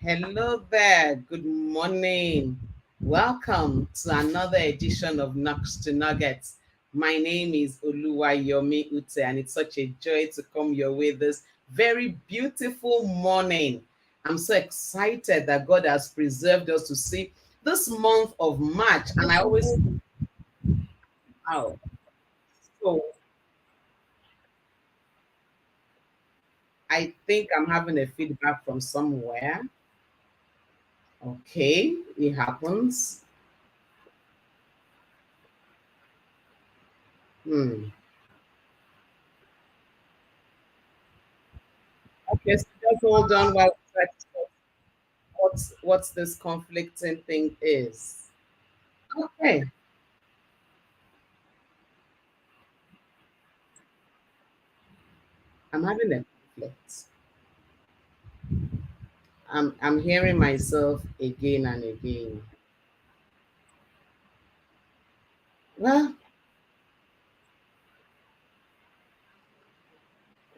Hello there. Good morning. Welcome to another edition of Knocks to Nuggets. My name is Oluwayomi Ute, and it's such a joy to come your way this very beautiful morning. I'm so excited that God has preserved us to see this month of March, and I always wow. So I think I'm having a feedback from somewhere. Okay, it happens. Hmm. Okay, so just hold on while we try to sort what's this conflicting thing is. Okay, I'm having a conflict. I'm hearing myself again and again. Well,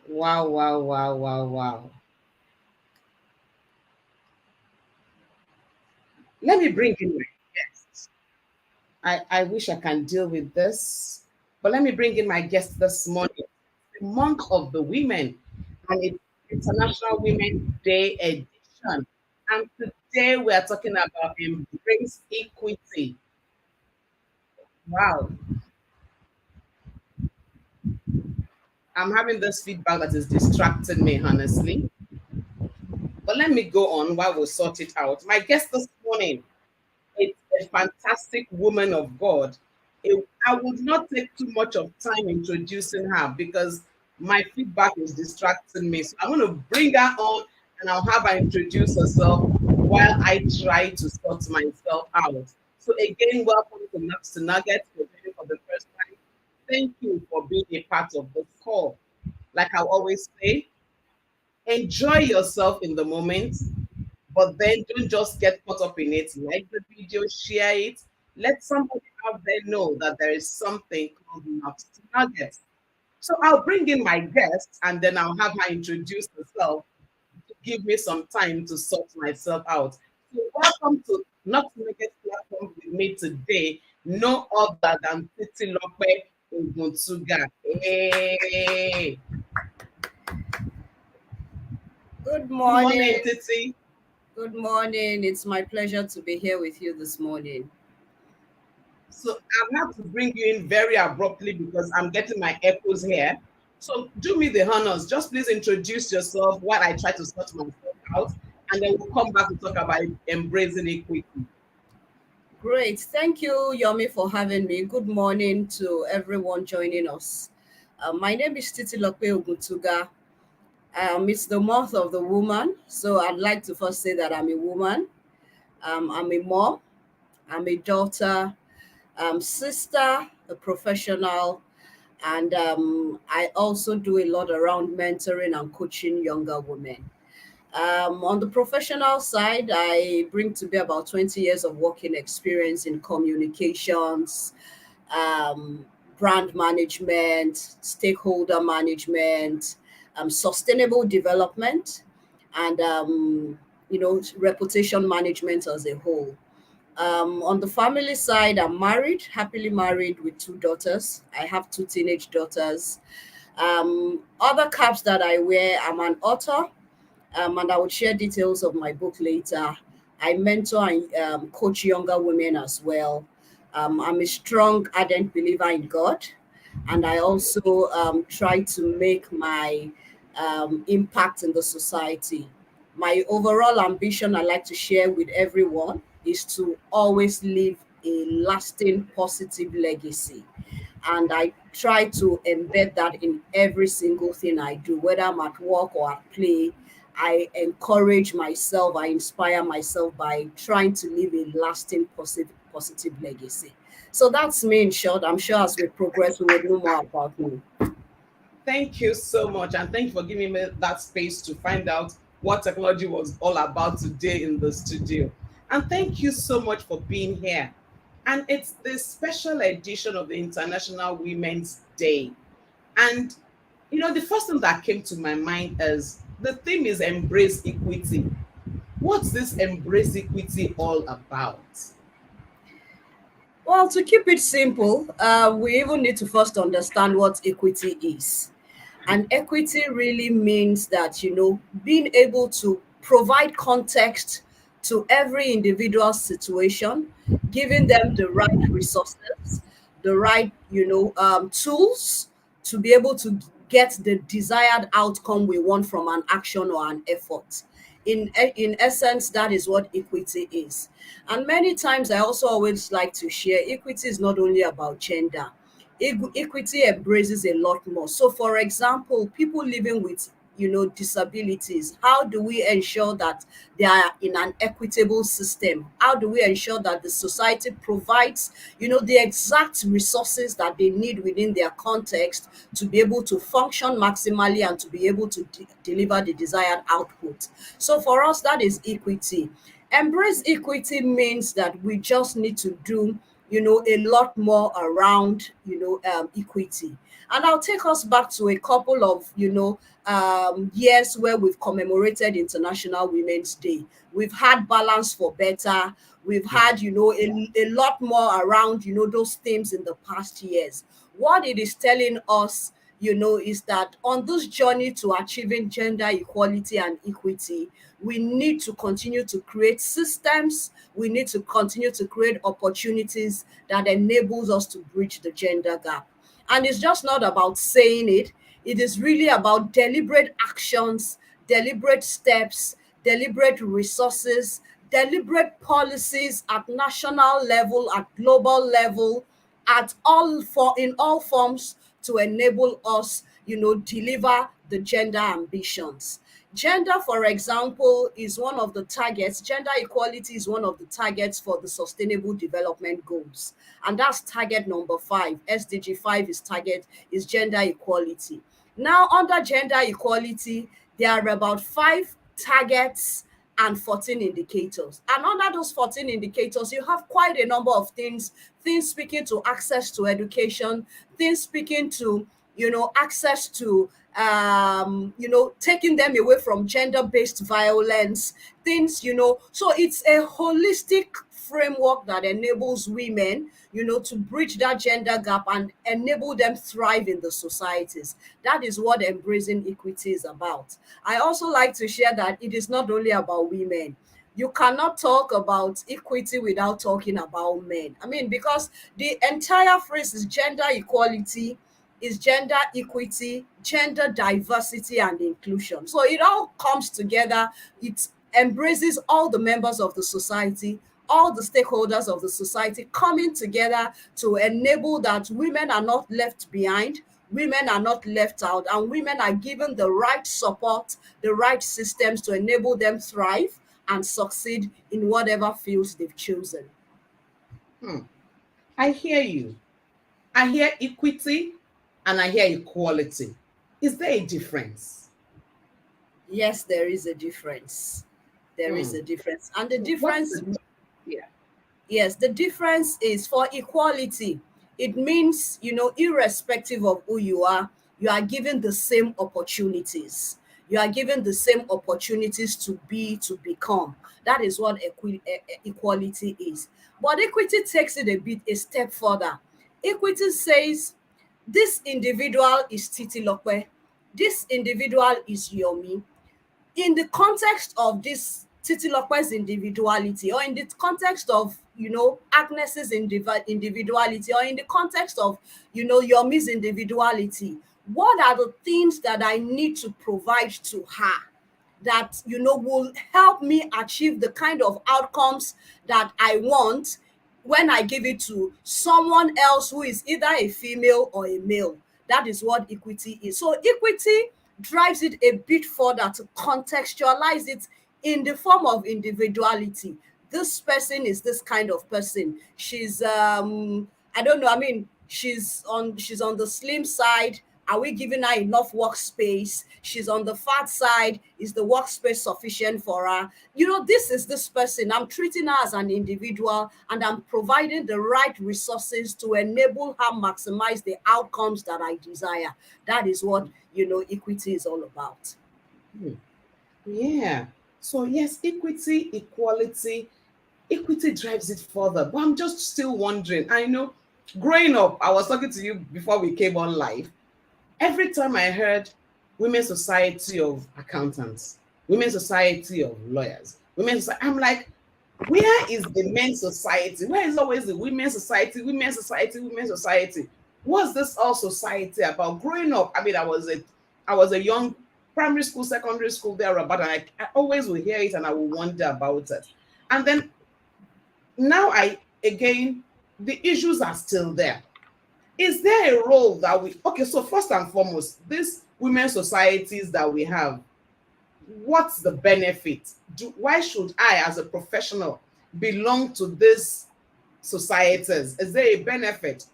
wow, wow, wow, wow, wow. Let me bring in my guest. I wish I can deal with this, but let me bring in my guest this morning. The month of the women, and it's International Women's Day edition. And today we are talking about embrace equity. Wow, I'm having this feedback that is distracting me, honestly. But let me go on while we sort it out. My guest this morning is a fantastic woman of God. I would not take too much of time introducing her because my feedback is distracting me. So I'm going to bring her on and I'll have her introduce herself while I try to sort myself out. So again, welcome to Nuts to Nuggets. For joining for the first time. Thank you for being a part of this call. Like I always say, enjoy yourself in the moment, but then don't just get caught up in it. Like the video, share it. Let somebody out there know that there is something called Nuts to Nuggets. So I'll bring in my guest and then I'll have her introduce herself to give me some time to sort myself out. So welcome to Nuts to Nuggets platform with me today, no other than Titilope Oguntuga. Hey, Good good morning, morning. Titi. Good morning. It's my pleasure to be here with you this morning. So I've had to bring you in very abruptly because I'm getting my echoes here. So do me the honors. Just please introduce yourself while I try to sort myself out, and then we'll come back to talk about embracing equity. Great. Thank you, Yomi, for having me. Good morning to everyone joining us. My name is Titilope Oguntuga. It's the month of the woman, so I'd like to first say that I'm a woman. I'm a mom. I'm a daughter, sister, a professional, and I also do a lot around mentoring and coaching younger women. On the professional side, I bring to bear about 20 years of working experience in communications, um, brand management, stakeholder management, sustainable development, and reputation management as a whole. On the family side, I'm married, happily married with two daughters. I have two teenage daughters. Other caps that I wear, I'm an author, and I would share details of my book later. I mentor and coach younger women as well. I'm a strong, ardent believer in God, and I also try to make my impact in the society. My overall ambition I like to share with everyone is to always leave a lasting positive legacy. And I try to embed that in every single thing I do, whether I'm at work or at play. I encourage myself, I inspire myself by trying to leave a lasting positive legacy. So that's me in short. I'm sure as we progress, we will know more about me. Thank you so much, and thank you for giving me that space to find out what technology was all about today in the studio. And thank you so much for being here. And it's the special edition of the International Women's Day. And the first thing that came to my mind is the theme is embrace equity. What's this embrace equity all about? Well, to keep it simple, we even need to first understand what equity is. And equity really means that, being able to provide context to every individual situation, giving them the right resources, the right, tools to be able to get the desired outcome we want from an action or an effort. In essence, that is what equity is. And many times I also always like to share equity is not only about gender. Equity embraces a lot more. So, for example, people living with disabilities, how do we ensure that they are in an equitable system? How do we ensure that the society provides the exact resources that they need within their context to be able to function maximally and to be able to deliver the desired output? So for us, that is equity. Embrace equity means that we just need to do a lot more around equity. And I'll take us back to a couple of years where we've commemorated International Women's Day. We've had balance for better. We've Yeah. had a lot more around those themes in the past years. What it is telling us is that on this journey to achieving gender equality and equity, we need to continue to create systems. We need to continue to create opportunities that enables us to bridge the gender gap. And it's just not about saying it. It is really about deliberate actions, deliberate steps, deliberate resources, deliberate policies at national level, at global level, at all for in all forms to enable us, deliver the gender ambitions. Gender, for example, is one of the targets. Gender equality is one of the targets for the Sustainable Development Goals, and that's target number 5. SDG 5 is gender equality. Now, under gender equality, there are about 5 targets and 14 indicators. And under those 14 indicators, you have quite a number of things speaking to access to education, things speaking to, access to, taking them away from gender based violence, things, so it's a holistic framework that enables women, to bridge that gender gap and enable them thrive in the societies. That is what embracing equity is about. I also like to share that it is not only about women. You cannot talk about equity without talking about men. I mean, because the entire phrase is gender equality, is gender equity, gender diversity, and inclusion. So it all comes together. It embraces all the members of the society, all the stakeholders of the society coming together to enable that women are not left behind, women are not left out, and women are given the right support, the right systems to enable them thrive and succeed in whatever fields they've chosen. Hmm. I hear you. I hear equity and I hear equality. Is there a difference? Yes, there is a difference. There is Hmm. a difference. And the What's difference, the yeah? yes, the difference is for equality. It means, irrespective of who you are given the same opportunities. You are given the same opportunities to be, to become. That is what equality is. But equity takes it a step further. Equity says, this individual is Titilope, this individual is Yomi, in the context of this Titilope's individuality, or in the context of Agnes's individuality, or in the context of Yomi's individuality, what are the things that I need to provide to her that will help me achieve the kind of outcomes that I want when I give it to someone else who is either a female or a male? That is what equity is. So equity drives it a bit further to contextualize it in the form of individuality. This person is this kind of person. She's I don't know, I mean, she's on the slim side. Are we giving her enough workspace? She's on the fat side. Is the workspace sufficient for her? This is this person. I'm treating her as an individual and I'm providing the right resources to enable her maximize the outcomes that I desire. That is what equity is all about. Hmm. Yeah. So yes, equity, equality, equity drives it further. But I'm just still wondering. I know growing up, I was talking to you before we came on live. Every time I heard Women's Society of Accountants, Women's Society of Lawyers, Women's Society, I'm like, where is the men's society? Where is always the women's society, women's society, women's society? What's this all society about? Growing up, I mean, I was a young primary school, secondary school there about, and I always will hear it and I will wonder about it. And then now I again, the issues are still there. Is there a role that we okay? So first and foremost, these women societies that we have, what's the benefit? Why should I, as a professional, belong to these societies? Is there a benefit?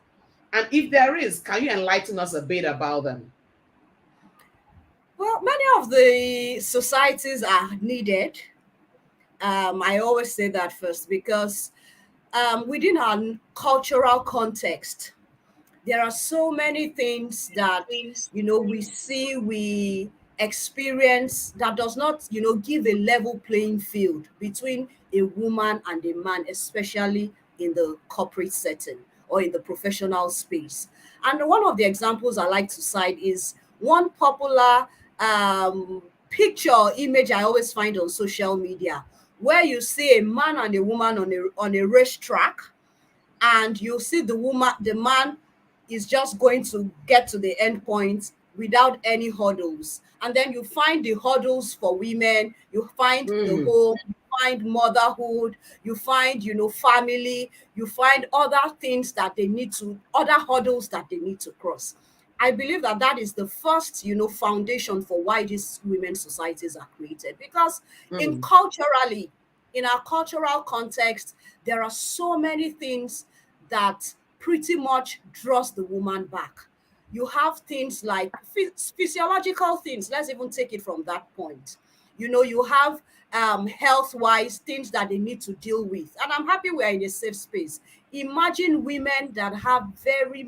And if there is, can you enlighten us a bit about them? Well, many of the societies are needed. I always say that first because within our cultural context, there are so many things that we see, we experience that does not give a level playing field between a woman and a man, especially in the corporate setting or in the professional space. And one of the examples I like to cite is one popular picture or image I always find on social media, where you see a man and a woman on a racetrack, and you see the man is just going to get to the end point without any hurdles. And then you find the hurdles for women, you find the Mm, home, you find motherhood, you find family, you find other things that they need to other hurdles that they need to cross. I believe that that is the first foundation for why these women societies are created, because in mm, culturally in our cultural context, there are so many things that pretty much draws the woman back. You have things like physiological things. Let's even take it from that point. You have health wise things that they need to deal with. And I'm happy we're in a safe space. Imagine women that have very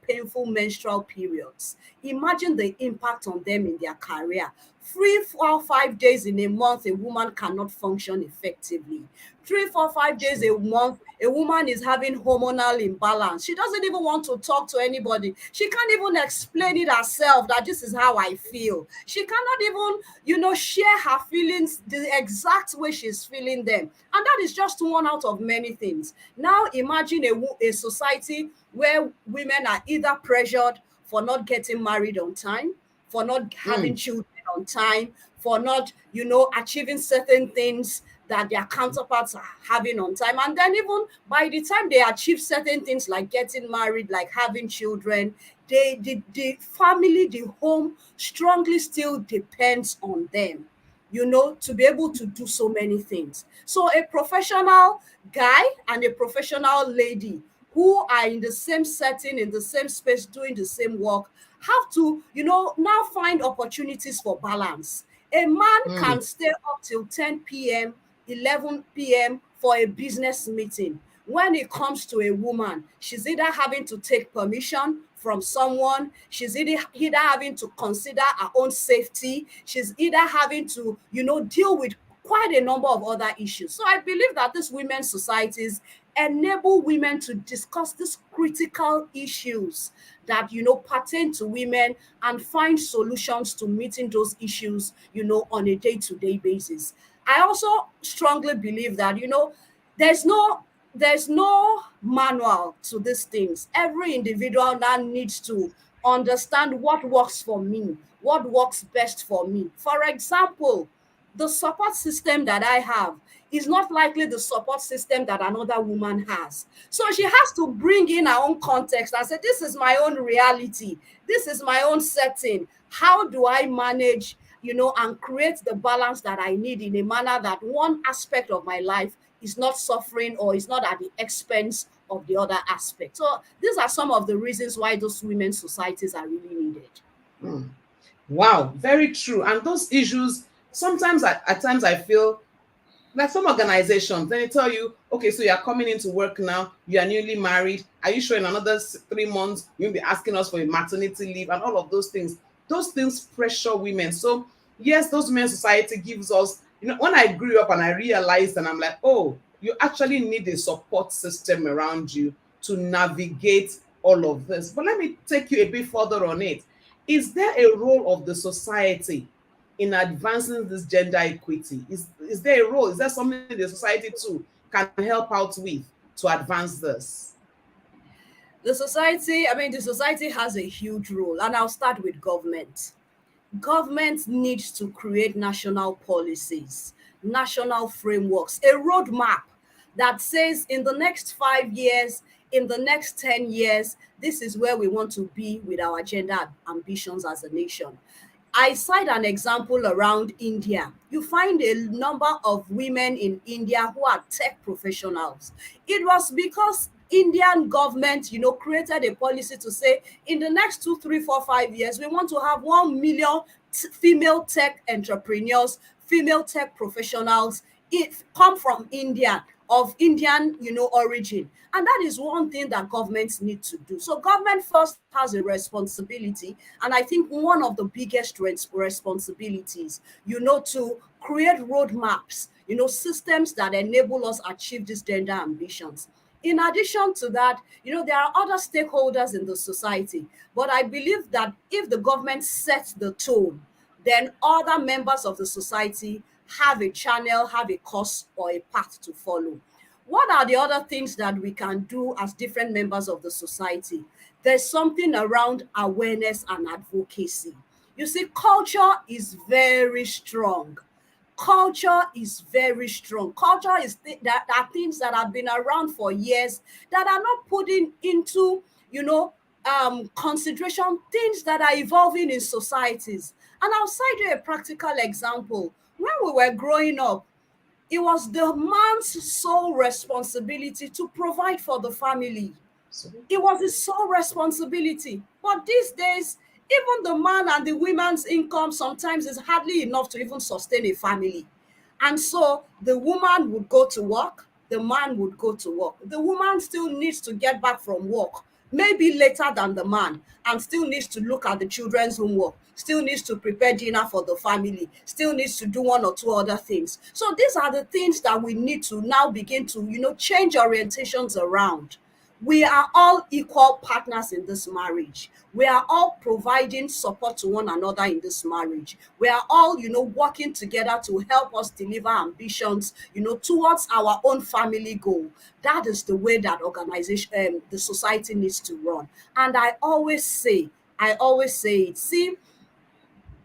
painful menstrual periods. Imagine the impact on them in their career. 3, 4, 5 days in a month, a woman cannot function effectively. 3, 4, 5 days true. a month, a woman is having hormonal imbalance. She doesn't even want to talk to anybody. She can't even explain it herself that this is how I feel. She cannot even, share her feelings the exact way she's feeling them. And that is just one out of many things. Now imagine a society where women are either pressured for not getting married on time, for not having Mm, children on time, for not, achieving certain things that their counterparts are having on time. And then even by the time they achieve certain things like getting married, like having children, the family, the home strongly still depends on them, to be able to do so many things. So a professional guy and a professional lady who are in the same setting, in the same space, doing the same work, have to, now find opportunities for balance. A man mm, can stay up till 10 p.m., 11 p.m. for a business meeting. When it comes to a woman, she's either having to take permission from someone, she's either having to consider her own safety, she's either having to, deal with quite a number of other issues. So I believe that these women's societies enable women to discuss these critical issues that pertain to women, and find solutions to meeting those issues on a day-to-day basis. I also strongly believe that there's no there's no manual to these things. Every individual now needs to understand what works for me, what works best for me. For example, the support system that I have is not likely the support system that another woman has. So she has to bring in her own context and say, this is my own reality. This is my own setting. How do I manage, and create the balance that I need in a manner that one aspect of my life is not suffering or is not at the expense of the other aspect. So these are some of the reasons why those women's societies are really needed. mm. Wow, very true. And those issues, sometimes at times I feel like some organizations, then they tell you, okay, so you're coming into work now, you are newly married. Are you sure in another 3 months you'll be asking us for a maternity leave and all of those things? Those things pressure women. So Yes, those men society gives us, when I grew up and I realized, and I'm like, oh, you actually need a support system around you to navigate all of this. But let me take you a bit further on it. Is there a role of the society in advancing this gender equity? Is there a role? Is there something the society too can help out with to advance this? The society has a huge role, and I'll start with government. Government needs to create national policies, national frameworks, a roadmap that says in the next 5 years, in the next 10 years, this is where we want to be with our gender ambitions as a nation. I cite an example around India. You find a number of women in India who are tech professionals. It was because Indian government, created a policy to say in the next 2, 3, 4, 5 years, we want to have 1 million female tech entrepreneurs, female tech professionals come from India, of Indian, origin. And that is one thing that governments need to do. So government first has a responsibility, and I think one of the biggest responsibilities, to create roadmaps, systems that enable us achieve these gender ambitions. In addition to that, there are other stakeholders in the society, but I believe that if the government sets the tone, then other members of the society have a channel, have a course or a path to follow. What are the other things that we can do as different members of the society? There's something around awareness and advocacy. You see, culture is very strong. Culture is very strong. Culture is that are things that have been around for years that are not putting into, consideration things that are evolving in societies. And I'll cite you a practical example. When we were growing up, it was the man's sole responsibility to provide for the family. It was his sole responsibility. But these days, even the man and the woman's income sometimes is hardly enough to even sustain a family. And so the woman would go to work, the man would go to work. The woman still needs to get back from work, maybe later than the man, and still needs to look at the children's homework, still needs to prepare dinner for the family, still needs to do one or two other things. So these are the things that we need to now begin to, change orientations around. We are all equal partners in this marriage. We are all providing support to one another in this marriage. We are all, working together to help us deliver ambitions, towards our own family goal. That is the way that the society needs to run. And I always say it. See,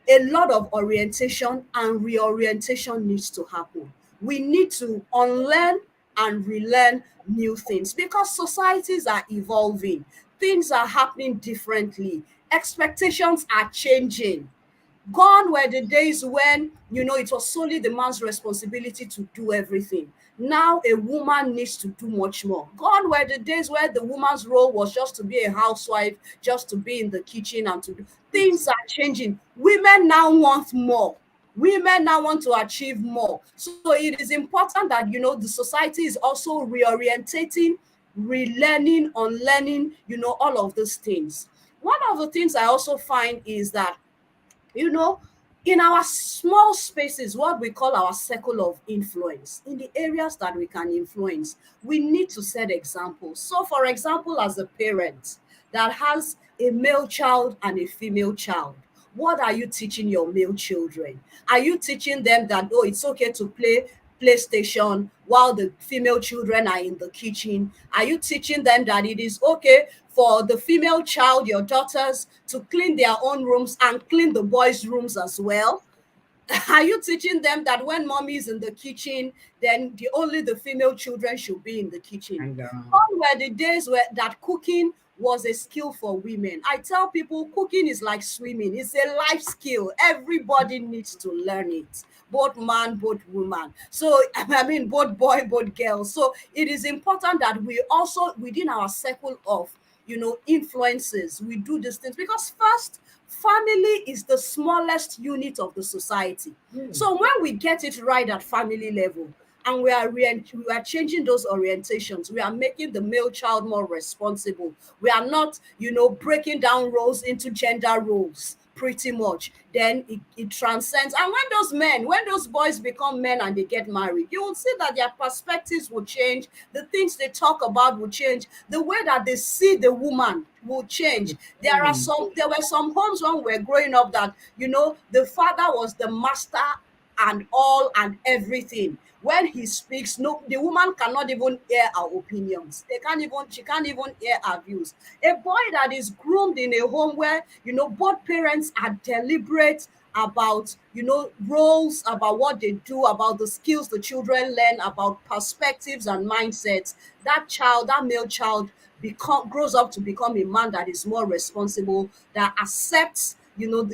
a lot of orientation and reorientation needs to happen. We need to unlearn and relearn new things because societies are evolving, things are happening differently, expectations are changing. Gone were the days when, it was solely the man's responsibility to do everything. Now a woman needs to do much more. Gone were the days where the woman's role was just to be a housewife, just to be in the kitchen and to do. Things are changing. Women now want more. Women now want to achieve more. So it is important that, the society is also reorientating, relearning, unlearning, all of these things. One of the things I also find is that, you know, in our small spaces, what we call our circle of influence, in the areas that we can influence, we need to set examples. So, for example, as a parent that has a male child and a female child, what are you teaching your male children? Are you teaching them that, oh, it's okay to play PlayStation while the female children are in the kitchen? Are you teaching them that it is okay for the female child, your daughters, to clean their own rooms and clean the boys' rooms as well? Are you teaching them that when mommy is in the kitchen, then only the female children should be in the kitchen? And Gone were the days where that cooking was a skill for women. I tell people cooking is like swimming. It's a life skill. Everybody needs to learn it. Both man, both woman. So I mean both boy, both girl. So it is important that we also within our circle of influences, we do these things because first family is the smallest unit of the society. So when we get it right at family level and we are changing those orientations, we are making the male child more responsible. We are not breaking down roles into gender roles pretty much, then it transcends. And when those boys become men and they get married, you will see that their perspectives will change, the things they talk about will change, the way that they see the woman will change. Hmm. There were some homes when we were growing up that, the father was the master and all and everything. When he speaks, no, the woman cannot even hear her opinions. She can't even hear her views. A boy that is groomed in a home where, both parents are deliberate about, roles, about what they do, about the skills the children learn, about perspectives and mindsets, that male child grows up to become a man that is more responsible, that accepts,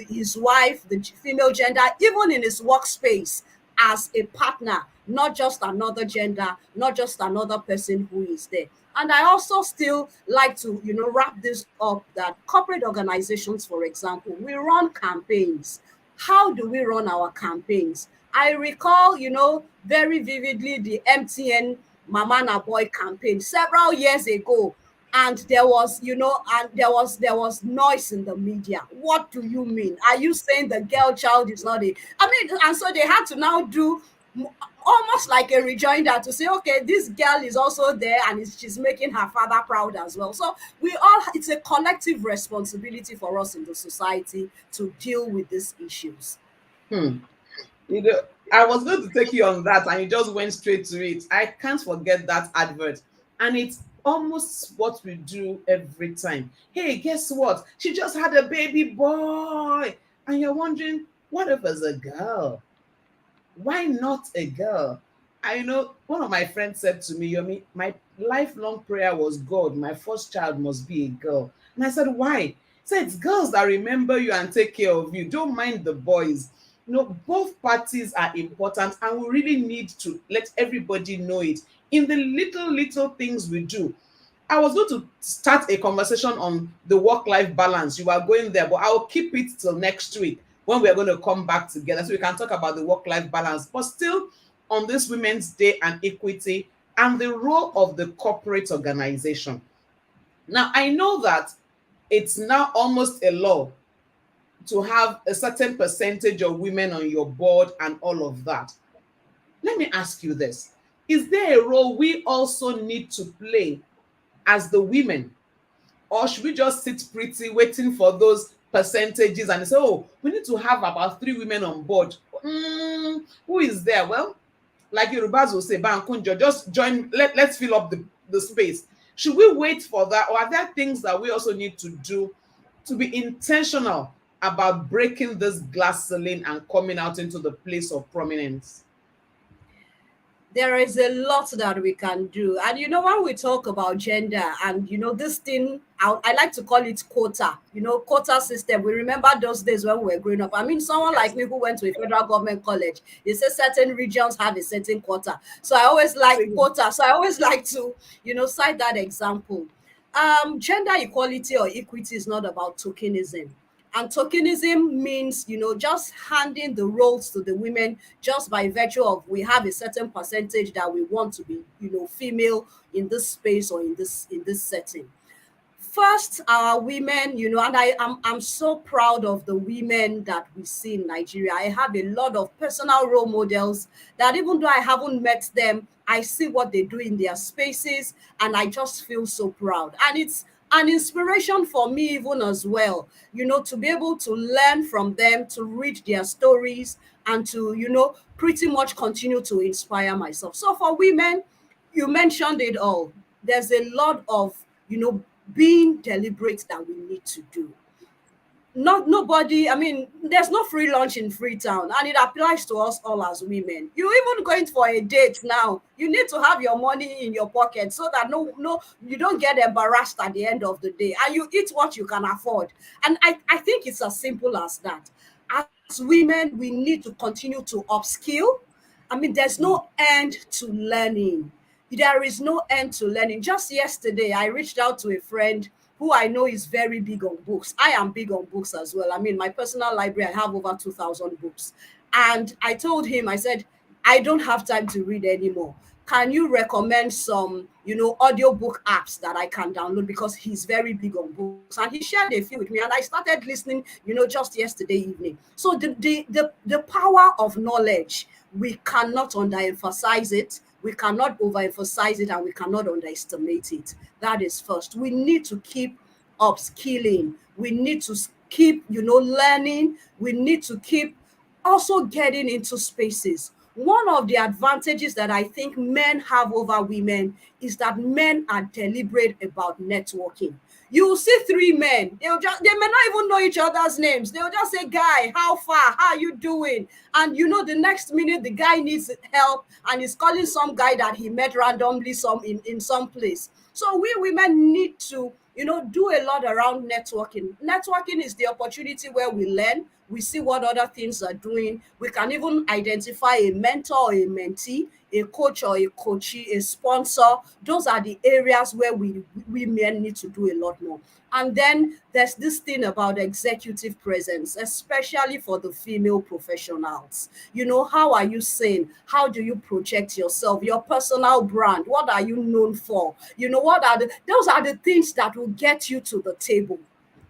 his wife, the female gender, even in his workspace, as a partner, not just another gender, not just another person who is there. And I also still like to, wrap this up, that corporate organizations, for example, we run campaigns. How do we run our campaigns? I recall, very vividly, the MTN Mama Na Boy campaign several years ago. And there was noise in the media. What do you mean? Are you saying the girl child is not a? I mean, and so they had to now do almost like a rejoinder to say, okay, this girl is also there, and she's making her father proud as well. So it's a collective responsibility for us in the society to deal with these issues. Hmm. You know, I was going to take you on that, and you just went straight to it. I can't forget that advert, and it's almost what we do every time. Hey, guess what? She just had a baby boy, and you're wondering, what if it's a girl? Why not a girl? I know one of my friends said to me, Yomi, my lifelong prayer was, God, my first child must be a girl. And I said, why? He said, it's girls that remember you and take care of you. Don't mind the boys. Both parties are important, and we really need to let everybody know it in the little things we do. I was going to start a conversation on the work-life balance. You are going there, but I'll keep it till next week when we're going to come back together so we can talk about the work-life balance. But still, on this Women's Day and equity and the role of the corporate organization. Now, I know that it's now almost a law to have a certain percentage of women on your board and all of that. Let me ask you this. Is there a role we also need to play as the women? Or should we just sit pretty waiting for those percentages and say, oh, we need to have about 3 women on board? Who is there? Well, like Yorubas will say, Bankunjo, just join, let's fill up the space. Should we wait for that? Or are there things that we also need to do to be intentional about breaking this glass ceiling and coming out into the place of prominence? There is a lot that we can do. And when we talk about gender and this thing, I like to call it quota, quota system. We remember those days when we were growing up. I mean, someone like Yes. me who went to a federal government college, they say certain regions have a certain quota. So I always like See, quota. So I always like to, cite that example. Gender equality or equity is not about tokenism. And tokenism means, just handing the roles to the women just by virtue of we have a certain percentage that we want to be, female in this space or in this setting. First, our women, and I'm so proud of the women that we see in Nigeria. I have a lot of personal role models that, even though I haven't met them, I see what they do in their spaces, and I just feel so proud. And it's an inspiration for me even as well, to be able to learn from them, to read their stories, and to, pretty much continue to inspire myself. So for women, you mentioned it all. There's a lot of, being deliberate that we need to do. Not nobody, I mean, there's no free lunch in Freetown, and it applies to us all as women. You even going for a date now, you need to have your money in your pocket so that no, you don't get embarrassed at the end of the day, and you eat what you can afford. And I think it's as simple as that. As women, we need to continue to upskill. I mean, there's no end to learning. There is no end to learning. Just yesterday, I reached out to a friend who I know is very big on books. I am big on books as well. I mean, my personal library, I have over 2,000 books. And I told him, I said, I don't have time to read anymore. can you recommend some, audiobook apps that I can download? Because he's very big on books, and he shared a few with me, and I started listening, just yesterday evening. So the power of knowledge, we cannot underemphasize it, we cannot overemphasize it, and we cannot underestimate it. That is first. We need to keep upskilling. We need to keep, learning. We need to keep also getting into spaces. One of the advantages that I think men have over women is that men are deliberate about networking. You will see three men, they may not even know each other's names. They'll just say, "Guy, how far? How are you doing?" And the next minute the guy needs help and is calling some guy that he met randomly in some place. So we women need to, do a lot around networking. Networking is the opportunity where we learn, we see what other things are doing. We can even identify a mentor or a mentee, a coach or a coachee, a sponsor. Those are the areas where we men need to do a lot more. And then there's this thing about executive presence, especially for the female professionals. How are you saying? How do you project yourself, your personal brand? What are you known for? Those are the things that will get you to the table.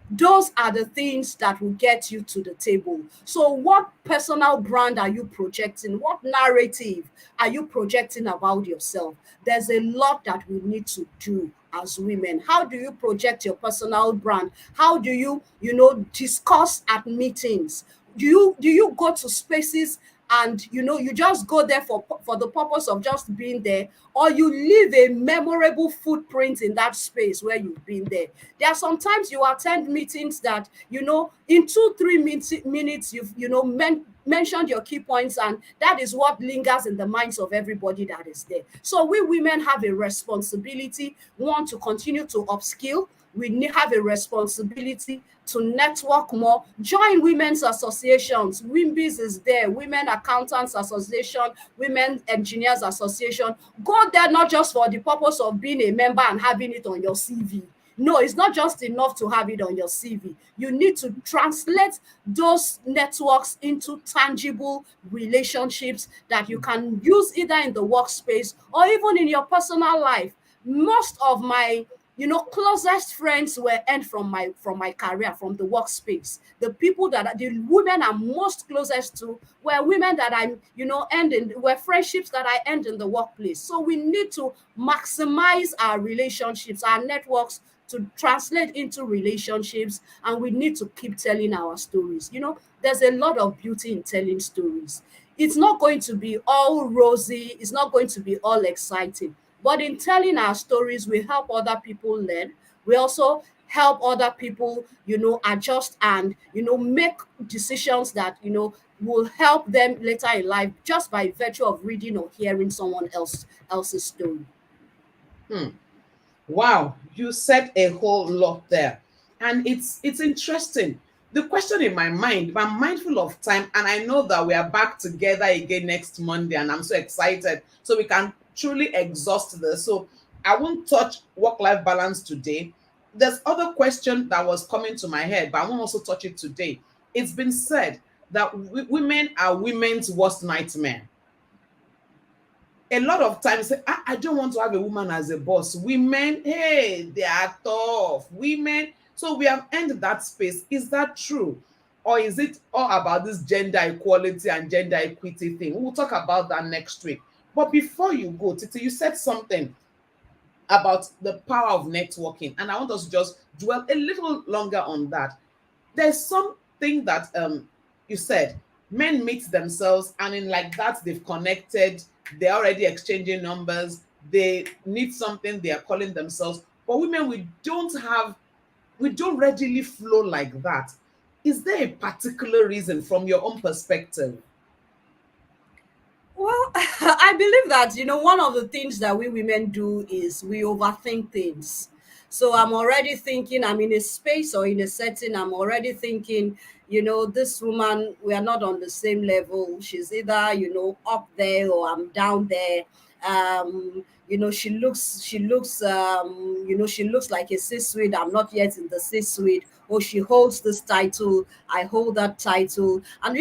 Those are the things that will get you to the table. So what personal brand are you projecting? What narrative are you projecting about yourself? There's a lot that we need to do as women. How do you project your personal brand? How do you, discuss at meetings? Do you go to spaces and you just go there for the purpose of just being there, or you leave a memorable footprint in that space where you've been there? There are sometimes you attend meetings that in 2 3 minutes you've mentioned your key points, and that is what lingers in the minds of everybody that is there. So we women have a responsibility, one, to continue to upskill. We have a responsibility to network more, join women's associations. WIMBIS is there, Women Accountants Association, Women Engineers Association. Go there not just for the purpose of being a member and having it on your CV. No, it's not just enough to have it on your CV. You need to translate those networks into tangible relationships that you can use either in the workspace or even in your personal life. Most of my closest friends were earned from my career, from the workspace. The people the women I'm most closest to were women that I were friendships that I earned in the workplace. So we need to maximize our relationships, our networks, to translate into relationships, and we need to keep telling our stories. There's a lot of beauty in telling stories. It's not going to be all rosy, it's not going to be all exciting, but in telling our stories, we help other people learn. We also help other people, adjust and, make decisions that, will help them later in life, just by virtue of reading or hearing someone else's story. Hmm. Wow, you said a whole lot there. And it's interesting. The question in my mind, I'm mindful of time, and I know that we are back together again next Monday, and I'm so excited. So we can truly exhaust this. So I won't touch work-life balance today. There's other question that was coming to my head, but I won't also touch it today. It's been said that women are women's worst nightmare. A lot of times say, I don't want to have a woman as a boss. Women, hey, they are tough. Women. So we have ended that space. Is that true? Or is it all about this gender equality and gender equity thing? We'll talk about that next week. But before you go, Titi, you said something about the power of networking. And I want us to just dwell a little longer on that. There's something that you said, men meet themselves, and in like that they've connected, they're already exchanging numbers, they need something, they are calling themselves. But women, we don't readily flow like that. Is there a particular reason from your own perspective? Well, I believe that, one of the things that we women do is we overthink things. So I'm already thinking, I'm in a space or in a setting, I'm already thinking, this woman, we are not on the same level. She's either, up there or I'm down there. She looks like a C-suite. I'm not yet in the C-suite. Or she holds this title, I hold that title. And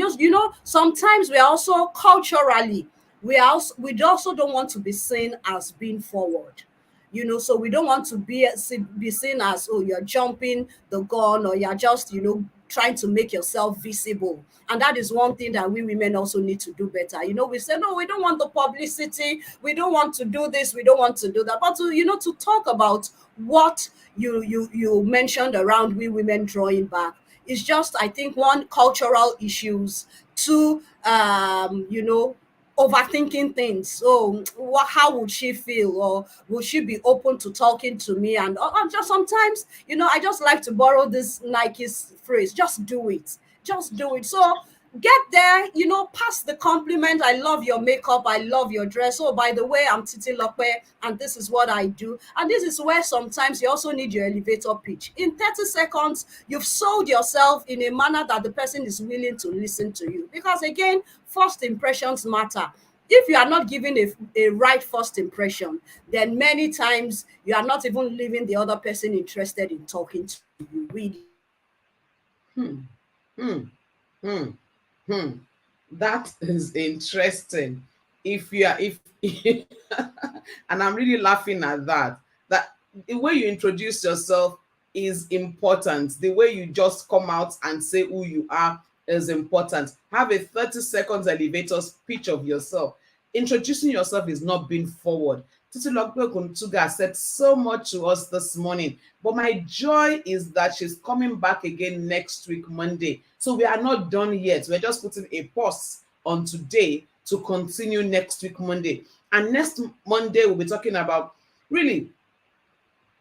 sometimes we are also culturally, We also don't want to be seen as being forward. So we don't want to be seen as, oh, you're jumping the gun, or you're just, trying to make yourself visible. And that is one thing that we women also need to do better. We say, no, we don't want the publicity, we don't want to do this, we don't want to do that. But to talk about what you mentioned around we women drawing back is just, I think, one, cultural issues, two, overthinking things. So how would she feel, or would she be open to talking to me? And just sometimes, I just like to borrow this Nike's phrase, just do it. So get there, pass the compliment. I love your makeup, I love your dress. Oh, by the way, I'm Titilope, and this is what I do. And this is where sometimes you also need your elevator pitch. In 30 seconds, you've sold yourself in a manner that the person is willing to listen to you. Because again, first impressions matter. If you are not giving a right first impression, then many times you are not even leaving the other person interested in talking to you, really. Hmm. Hmm. Hmm. Hmm. That is interesting. If you are, if and I'm really laughing at that. That the way you introduce yourself is important. The way you just come out and say who you are is important. Have a 30 seconds elevator speech of yourself. Introducing yourself is not being forward. Titilope Oguntuga said so much to us this morning, but my joy is that she's coming back again next week, Monday. So we are not done yet. We're just putting a pause on today to continue next week, Monday. And next Monday, we'll be talking about really.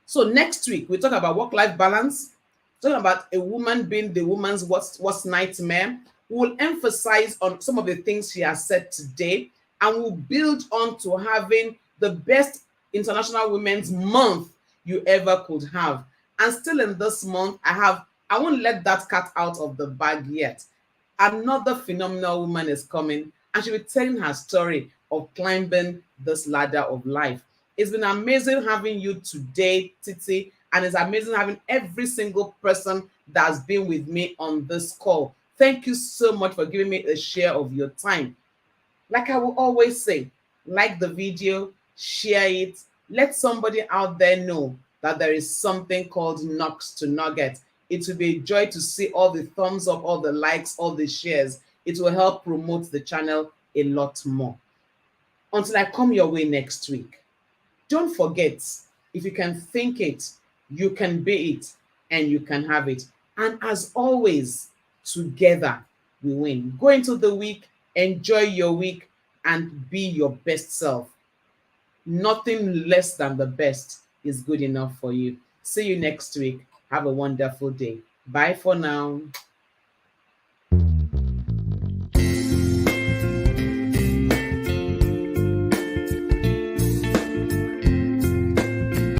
So next week, we talk about work-life balance, talking about a woman being the woman's what's nightmare. We'll emphasize on some of the things she has said today, and we'll build on to having the best International Women's Month you ever could have. And still in this month, I won't let that cat out of the bag yet. Another phenomenal woman is coming, and she'll be telling her story of climbing this ladder of life. It's been amazing having you today, Titi, and it's amazing having every single person that's been with me on this call. Thank you so much for giving me a share of your time. Like I will always say, like the video, share it, let somebody out there know that there is something called Knocks to Nugget. It will be a joy to see all the thumbs up, all the likes, all the shares. It will help promote the channel a lot more. Until I come your way next week, don't forget, if you can think it, you can be it, and you can have it. And as always, together we win. Go into the week, enjoy your week, and be your best self. Nothing less than the best is good enough for you. See you next week. Have a wonderful day. Bye for now.